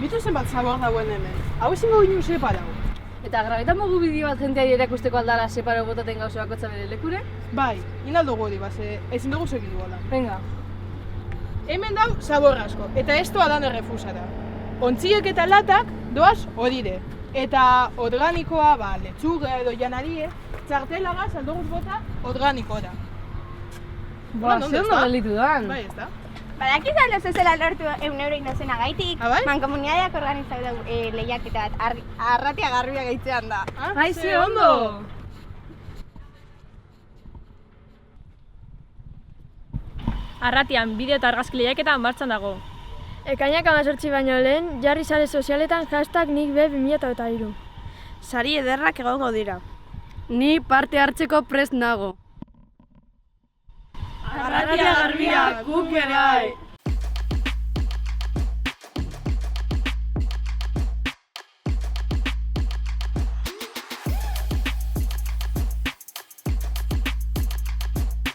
Bitu zenbat zabor dagoen hemen. Hau ezingo ginen separau. Eta grabetan mogu bideo bat jenteari erakusteko aldala separo botaten gauza bakotza bere lekure? Bai, inaldo gori, base, ezin dugu segitu gola. Venga. Hemen dau zabor asko, eta ez doa dan errefusara. Ontziek eta latak doaz horire. Eta organikoa, letxuga edo janarie, txartelagaz aldoguz bota organikora. Ba, ze ondo gelditu dan. Bai, ez da? Badakiz aldo zezela lortu €1 inozen agaitik, Bai? mankomunidadeak organizatu dugu lehiaketa bat, arratia garbia gaitzean da. Ai, ze ondo! Arratian, bideo eta argazki lehiaketa martxan dago. Ekainak 18 baino lehen, jarri sare sozialetan #nikbe2023. Sari ederrak egongo dira. Ni parte hartzeko prest nago. Arratia garbia, guk ere bai!